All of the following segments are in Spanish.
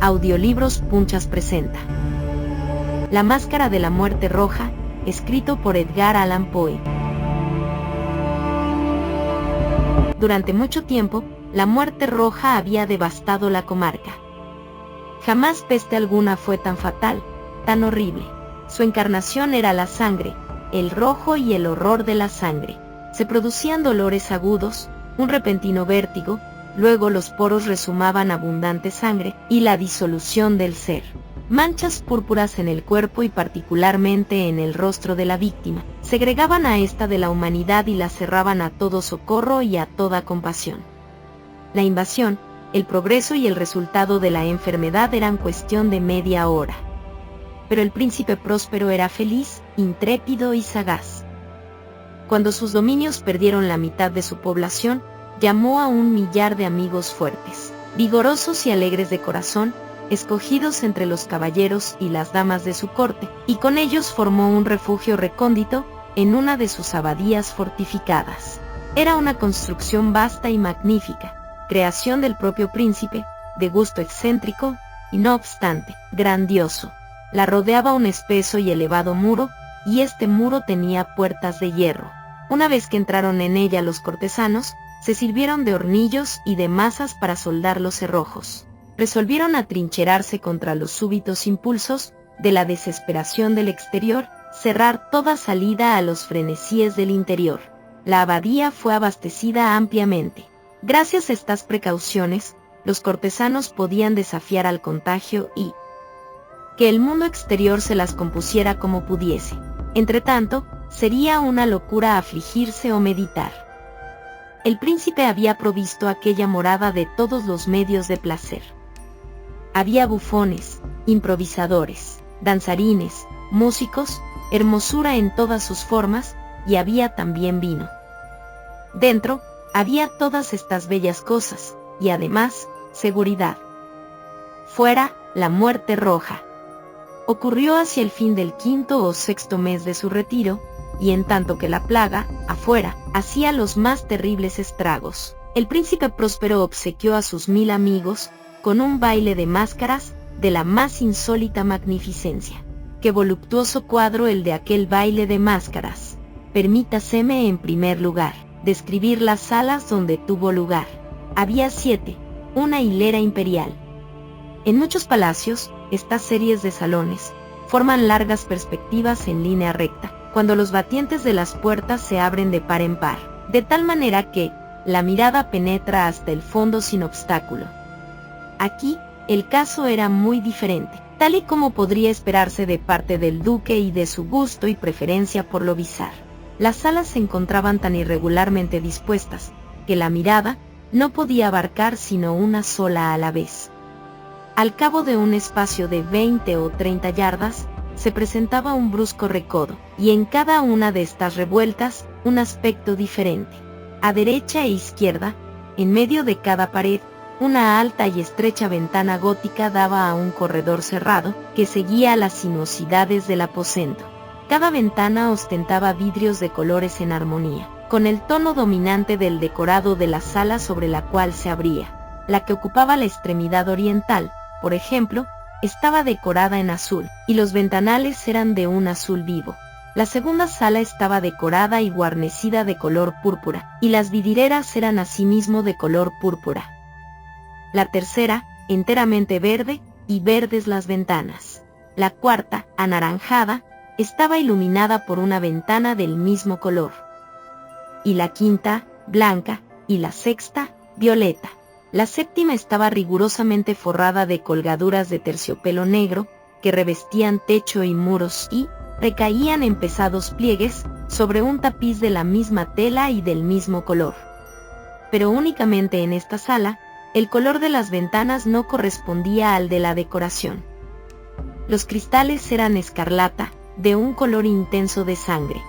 Audiolibros Punchas presenta La Máscara de la Muerte Roja, escrito por Edgar Allan Poe. Durante mucho tiempo, la muerte roja había devastado la comarca. Jamás peste alguna fue tan fatal, tan horrible. Su encarnación era la sangre, el rojo y el horror de la sangre. Se producían dolores agudos, un repentino vértigo, luego los poros resumaban abundante sangre y la disolución del ser. Manchas púrpuras en el cuerpo y particularmente en el rostro de la víctima, segregaban a esta de la humanidad y la cerraban a todo socorro y a toda compasión. La invasión, el progreso y el resultado de la enfermedad eran cuestión de media hora. Pero el príncipe próspero era feliz, intrépido y sagaz. Cuando sus dominios perdieron la mitad de su población, llamó a 1.000.000 de amigos fuertes, vigorosos y alegres de corazón, escogidos entre los caballeros y las damas de su corte, y con ellos formó un refugio recóndito en una de sus abadías fortificadas. Era una construcción vasta y magnífica, creación del propio príncipe, de gusto excéntrico, y no obstante, grandioso. La rodeaba un espeso y elevado muro, y este muro tenía puertas de hierro. Una vez que entraron en ella los cortesanos, se sirvieron de hornillos y de mazas para soldar los cerrojos. Resolvieron atrincherarse contra los súbitos impulsos de la desesperación del exterior, cerrar toda salida a los frenesíes del interior. La abadía fue abastecida ampliamente. Gracias a estas precauciones, los cortesanos podían desafiar al contagio y que el mundo exterior se las compusiera como pudiese. Entretanto, sería una locura afligirse o meditar. El príncipe había provisto aquella morada de todos los medios de placer. Había bufones, improvisadores, danzarines, músicos, hermosura en todas sus formas, y había también vino. Dentro, había todas estas bellas cosas, y además, seguridad. Fuera, la muerte roja. Ocurrió hacia el fin del 5º o 6º mes de su retiro, y en tanto que la plaga, afuera, hacía los más terribles estragos, el príncipe próspero obsequió a sus 1.000 amigos con un baile de máscaras de la más insólita magnificencia. Qué voluptuoso cuadro el de aquel baile de máscaras. Permítaseme en primer lugar describir las salas donde tuvo lugar. Había 7, una hilera imperial. En muchos palacios, estas series de salones forman largas perspectivas en línea recta, cuando los batientes de las puertas se abren de par en par, de tal manera que la mirada penetra hasta el fondo sin obstáculo. Aquí, el caso era muy diferente, tal y como podría esperarse de parte del duque y de su gusto y preferencia por lo bizarro. Las salas se encontraban tan irregularmente dispuestas, que la mirada no podía abarcar sino una sola a la vez. Al cabo de un espacio de 20 o 30 yardas, se presentaba un brusco recodo, y en cada una de estas revueltas, un aspecto diferente. A derecha e izquierda, en medio de cada pared, una alta y estrecha ventana gótica daba a un corredor cerrado, que seguía las sinuosidades del aposento. Cada ventana ostentaba vidrios de colores en armonía, con el tono dominante del decorado de la sala sobre la cual se abría. La que ocupaba la extremidad oriental, por ejemplo, estaba decorada en azul, y los ventanales eran de un azul vivo. La segunda sala estaba decorada y guarnecida de color púrpura, y las vidrieras eran asimismo de color púrpura. La tercera, enteramente verde, y verdes las ventanas. La cuarta, anaranjada, estaba iluminada por una ventana del mismo color. Y la quinta, blanca, y la sexta, violeta. La séptima estaba rigurosamente forrada de colgaduras de terciopelo negro, que revestían techo y muros y recaían en pesados pliegues sobre un tapiz de la misma tela y del mismo color. Pero únicamente en esta sala, el color de las ventanas no correspondía al de la decoración. Los cristales eran escarlata, de un color intenso de sangre.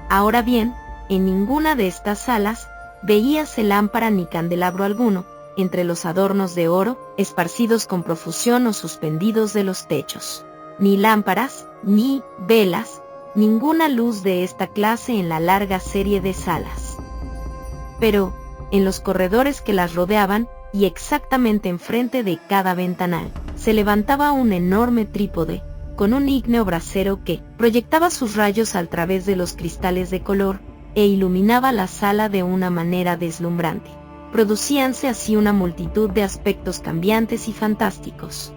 Ahora bien, en ninguna de estas salas veíase lámpara ni candelabro alguno, entre los adornos de oro, esparcidos con profusión o suspendidos de los techos. Ni lámparas, ni velas, ninguna luz de esta clase en la larga serie de salas. Pero, en los corredores que las rodeaban, y exactamente enfrente de cada ventanal, se levantaba un enorme trípode, con un ígneo brasero que proyectaba sus rayos a través de los cristales de color, e iluminaba la sala de una manera deslumbrante. Producíanse así una multitud de aspectos cambiantes y fantásticos.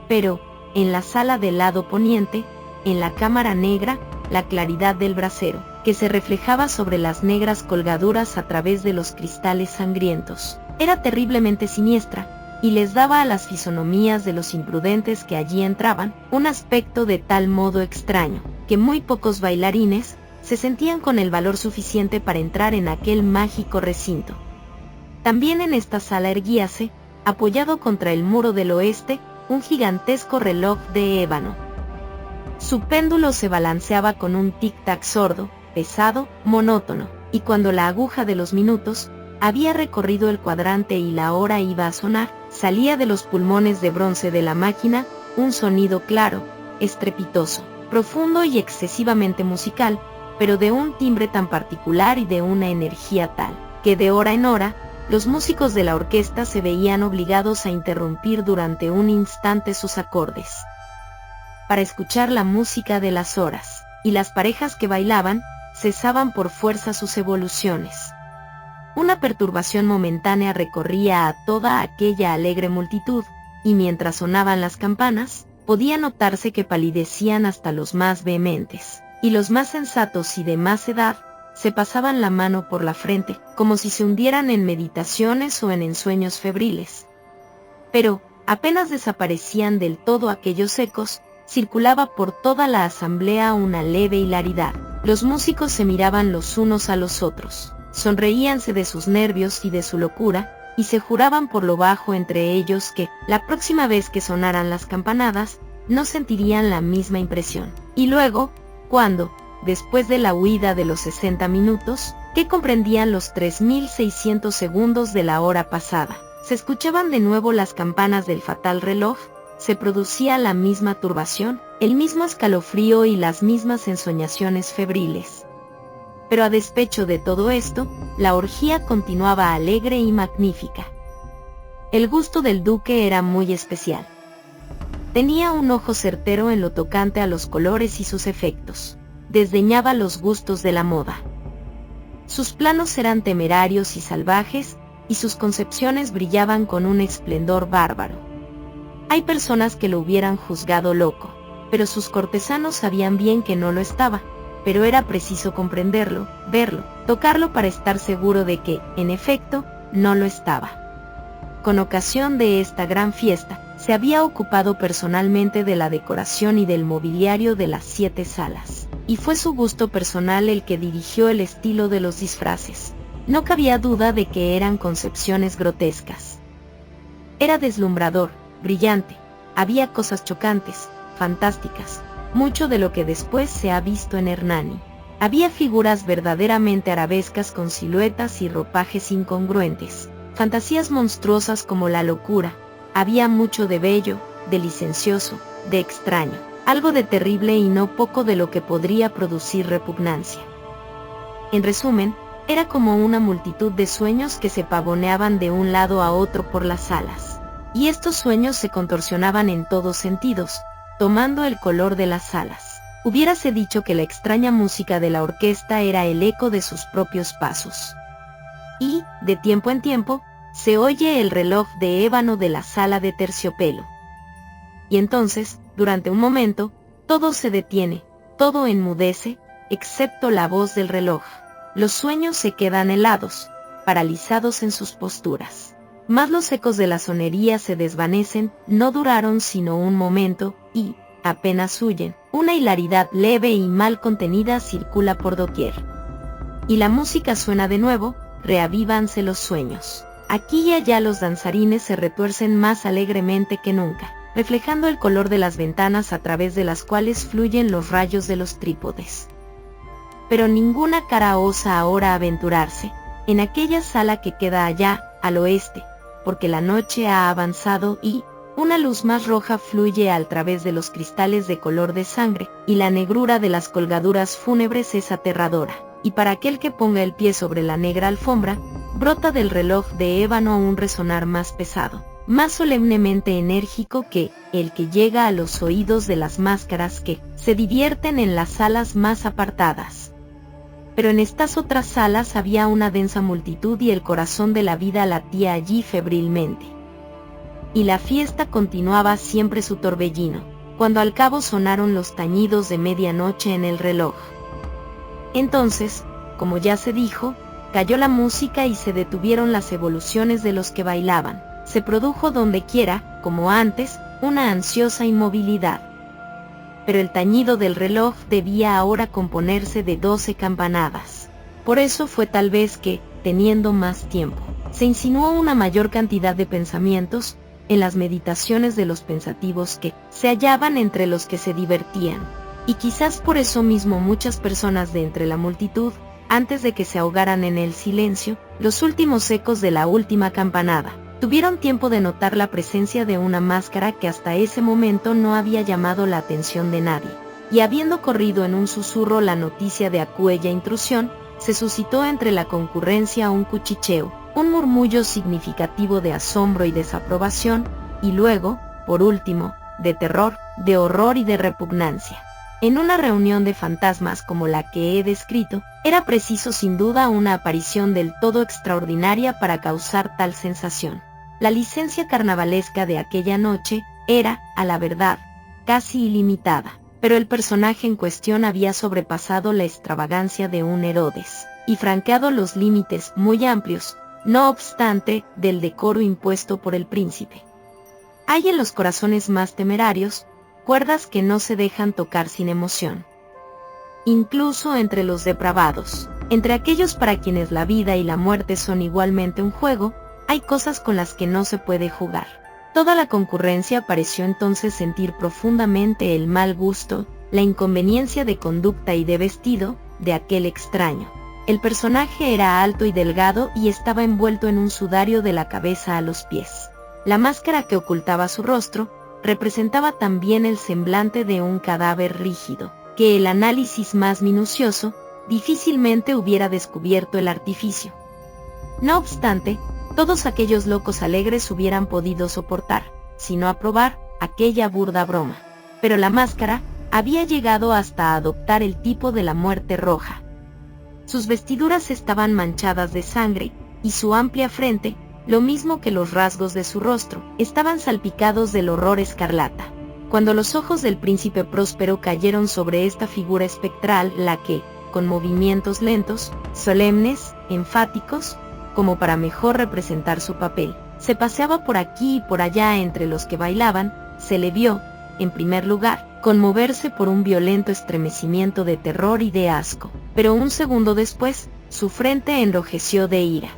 Pero, en la sala del lado poniente, en la cámara negra, la claridad del brasero, que se reflejaba sobre las negras colgaduras a través de los cristales sangrientos, era terriblemente siniestra, y les daba a las fisonomías de los imprudentes que allí entraban un aspecto de tal modo extraño, que muy pocos bailarines se sentían con el valor suficiente para entrar en aquel mágico recinto. También en esta sala erguíase, apoyado contra el muro del oeste, un gigantesco reloj de ébano. Su péndulo se balanceaba con un tic-tac sordo, pesado, monótono, y cuando la aguja de los minutos había recorrido el cuadrante y la hora iba a sonar, salía de los pulmones de bronce de la máquina un sonido claro, estrepitoso, profundo y excesivamente musical, pero de un timbre tan particular y de una energía tal, que de hora en hora, los músicos de la orquesta se veían obligados a interrumpir durante un instante sus acordes para escuchar la música de las horas, y las parejas que bailaban cesaban por fuerza sus evoluciones. Una perturbación momentánea recorría a toda aquella alegre multitud, y mientras sonaban las campanas, podía notarse que palidecían hasta los más vehementes, y los más sensatos y de más edad se pasaban la mano por la frente, como si se hundieran en meditaciones o en ensueños febriles. Pero, apenas desaparecían del todo aquellos ecos, circulaba por toda la asamblea una leve hilaridad. Los músicos se miraban los unos a los otros, sonreíanse de sus nervios y de su locura, y se juraban por lo bajo entre ellos que, la próxima vez que sonaran las campanadas, no sentirían la misma impresión. Y luego, cuando, después de la huida de los 60 minutos, que comprendían los 3600 segundos de la hora pasada, se escuchaban de nuevo las campanas del fatal reloj, se producía la misma turbación, el mismo escalofrío y las mismas ensoñaciones febriles. Pero a despecho de todo esto, la orgía continuaba alegre y magnífica. El gusto del duque era muy especial. Tenía un ojo certero en lo tocante a los colores y sus efectos. Desdeñaba los gustos de la moda. Sus planos eran temerarios y salvajes, y sus concepciones brillaban con un esplendor bárbaro. Hay personas que lo hubieran juzgado loco, pero sus cortesanos sabían bien que no lo estaba, pero era preciso comprenderlo, verlo, tocarlo para estar seguro de que, en efecto, no lo estaba. Con ocasión de esta gran fiesta, se había ocupado personalmente de la decoración y del mobiliario de las 7 salas, y fue su gusto personal el que dirigió el estilo de los disfraces. No cabía duda de que eran concepciones grotescas. Era deslumbrador, brillante, había cosas chocantes, fantásticas, mucho de lo que después se ha visto en Hernani. Había figuras verdaderamente arabescas con siluetas y ropajes incongruentes, fantasías monstruosas como la locura, había mucho de bello, de licencioso, de extraño, algo de terrible y no poco de lo que podría producir repugnancia. En resumen, era como una multitud de sueños que se pavoneaban de un lado a otro por las salas. Y estos sueños se contorsionaban en todos sentidos, tomando el color de las salas. Hubiérase dicho que la extraña música de la orquesta era el eco de sus propios pasos. Y, de tiempo en tiempo, se oye el reloj de ébano de la sala de terciopelo. Y entonces, durante un momento, todo se detiene, todo enmudece, excepto la voz del reloj. Los sueños se quedan helados, paralizados en sus posturas. Mas los ecos de la sonería se desvanecen, no duraron sino un momento, y, apenas huyen, una hilaridad leve y mal contenida circula por doquier. Y la música suena de nuevo, reavívanse los sueños. Aquí y allá los danzarines se retuercen más alegremente que nunca, reflejando el color de las ventanas a través de las cuales fluyen los rayos de los trípodes. Pero ninguna cara osa ahora aventurarse en aquella sala que queda allá, al oeste, porque la noche ha avanzado y una luz más roja fluye al través de los cristales de color de sangre, y la negrura de las colgaduras fúnebres es aterradora, y para aquel que ponga el pie sobre la negra alfombra, brota del reloj de ébano un resonar más pesado, más solemnemente enérgico que el que llega a los oídos de las máscaras que se divierten en las salas más apartadas. Pero en estas otras salas había una densa multitud y el corazón de la vida latía allí febrilmente. Y la fiesta continuaba siempre su torbellino, cuando al cabo sonaron los tañidos de medianoche en el reloj. Entonces, como ya se dijo, cayó la música y se detuvieron las evoluciones de los que bailaban. Se produjo donde quiera, como antes, una ansiosa inmovilidad. Pero el tañido del reloj debía ahora componerse de 12 campanadas. Por eso fue tal vez que, teniendo más tiempo, se insinuó una mayor cantidad de pensamientos en las meditaciones de los pensativos que se hallaban entre los que se divertían. Y quizás por eso mismo muchas personas de entre la multitud, antes de que se ahogaran en el silencio, los últimos ecos de la última campanada, tuvieron tiempo de notar la presencia de una máscara que hasta ese momento no había llamado la atención de nadie. Y habiendo corrido en un susurro la noticia de aquella intrusión, se suscitó entre la concurrencia un cuchicheo, un murmullo significativo de asombro y desaprobación, y luego, por último, de terror, de horror y de repugnancia. En una reunión de fantasmas como la que he descrito, era preciso sin duda una aparición del todo extraordinaria para causar tal sensación. La licencia carnavalesca de aquella noche era, a la verdad, casi ilimitada, pero el personaje en cuestión había sobrepasado la extravagancia de un Herodes, y franqueado los límites muy amplios, no obstante, del decoro impuesto por el príncipe. Hay en los corazones más temerarios cuerdas que no se dejan tocar sin emoción. Incluso entre los depravados, entre aquellos para quienes la vida y la muerte son igualmente un juego, hay cosas con las que no se puede jugar. Toda la concurrencia pareció entonces sentir profundamente el mal gusto, la inconveniencia de conducta y de vestido, de aquel extraño. El personaje era alto y delgado y estaba envuelto en un sudario de la cabeza a los pies. La máscara que ocultaba su rostro representaba también el semblante de un cadáver rígido, que el análisis más minucioso difícilmente hubiera descubierto el artificio. No obstante, todos aquellos locos alegres hubieran podido soportar, si no aprobar, aquella burda broma. Pero la máscara había llegado hasta adoptar el tipo de la muerte roja. Sus vestiduras estaban manchadas de sangre, y su amplia frente, lo mismo que los rasgos de su rostro, estaban salpicados del horror escarlata. Cuando los ojos del príncipe Próspero cayeron sobre esta figura espectral, la que, con movimientos lentos, solemnes, enfáticos, como para mejor representar su papel, se paseaba por aquí y por allá entre los que bailaban, se le vio, en primer lugar, conmoverse por un violento estremecimiento de terror y de asco, pero un segundo después, su frente enrojeció de ira.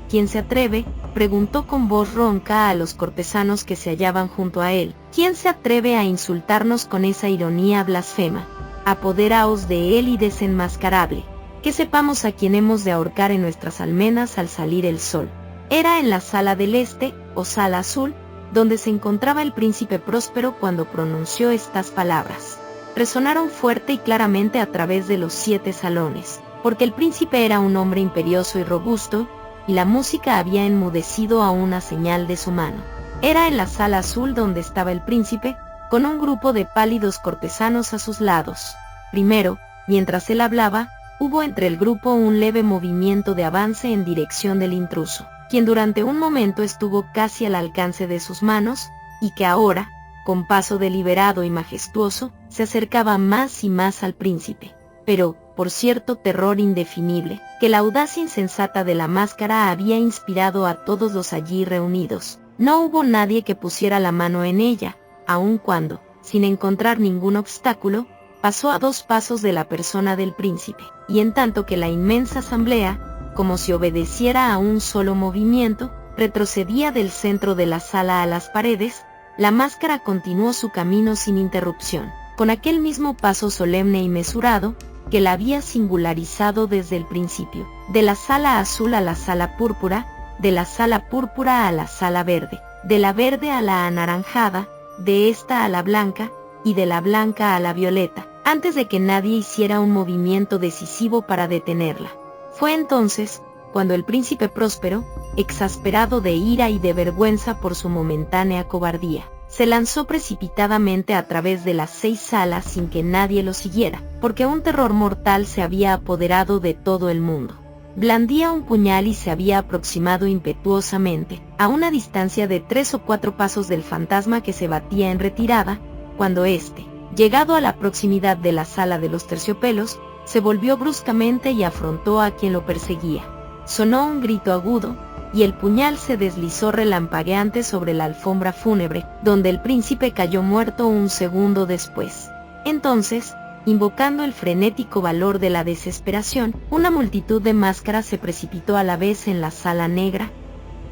¿Quién se atreve?, preguntó con voz ronca a los cortesanos que se hallaban junto a él. ¿Quién se atreve a insultarnos con esa ironía blasfema? Apoderaos de él y desenmascarable, que sepamos a quién hemos de ahorcar en nuestras almenas al salir el sol. Era en la sala del este, o sala azul, donde se encontraba el príncipe Próspero cuando pronunció estas palabras. Resonaron fuerte y claramente a través de los 7 salones, porque el príncipe era un hombre imperioso y robusto, y la música había enmudecido a una señal de su mano. Era en la sala azul donde estaba el príncipe, con un grupo de pálidos cortesanos a sus lados. Primero, mientras él hablaba, hubo entre el grupo un leve movimiento de avance en dirección del intruso, quien durante un momento estuvo casi al alcance de sus manos, y que ahora, con paso deliberado y majestuoso, se acercaba más y más al príncipe. Pero, por cierto terror indefinible, que la audacia insensata de la máscara había inspirado a todos los allí reunidos, no hubo nadie que pusiera la mano en ella, aun cuando, sin encontrar ningún obstáculo, pasó a 2 pasos de la persona del príncipe, y en tanto que la inmensa asamblea, como si obedeciera a un solo movimiento, retrocedía del centro de la sala a las paredes, la máscara continuó su camino sin interrupción, con aquel mismo paso solemne y mesurado, que la había singularizado desde el principio, de la sala azul a la sala púrpura, de la sala púrpura a la sala verde, de la verde a la anaranjada, de esta a la blanca, y de la blanca a la violeta, antes de que nadie hiciera un movimiento decisivo para detenerla. Fue entonces cuando el príncipe Próspero, exasperado de ira y de vergüenza por su momentánea cobardía, se lanzó precipitadamente a través de las 6 salas sin que nadie lo siguiera, porque un terror mortal se había apoderado de todo el mundo. Blandía un puñal y se había aproximado impetuosamente, a una distancia de 3 o 4 pasos del fantasma que se batía en retirada, cuando éste, llegado a la proximidad de la sala de los terciopelos, se volvió bruscamente y afrontó a quien lo perseguía. Sonó un grito agudo, y el puñal se deslizó relampagueante sobre la alfombra fúnebre, donde el príncipe cayó muerto un segundo después. Entonces, invocando el frenético valor de la desesperación, una multitud de máscaras se precipitó a la vez en la sala negra,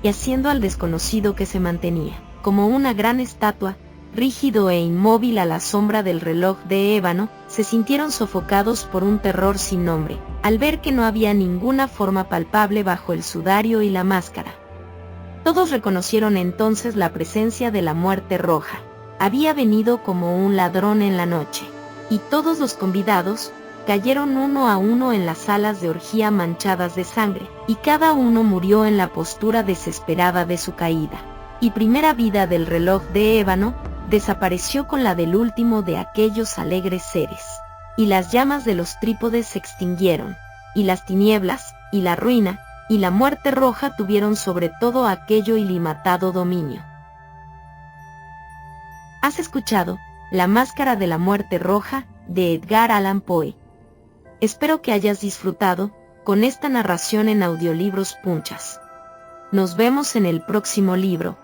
y haciendo al desconocido que se mantenía, como una gran estatua, rígido e inmóvil a la sombra del reloj de ébano, se sintieron sofocados por un terror sin nombre, al ver que no había ninguna forma palpable bajo el sudario y la máscara. Todos reconocieron entonces la presencia de la muerte roja. Había venido como un ladrón en la noche, y todos los convidados cayeron uno a uno en las salas de orgía manchadas de sangre, y cada uno murió en la postura desesperada de su caída. Y primera vida del reloj de ébano desapareció con la del último de aquellos alegres seres. Y las llamas de los trípodes se extinguieron, y las tinieblas, y la ruina, y la muerte roja tuvieron sobre todo aquello ilimitado dominio. Has escuchado La máscara de la muerte roja, de Edgar Allan Poe. Espero que hayas disfrutado con esta narración en Audiolibros Punchas. Nos vemos en el próximo libro.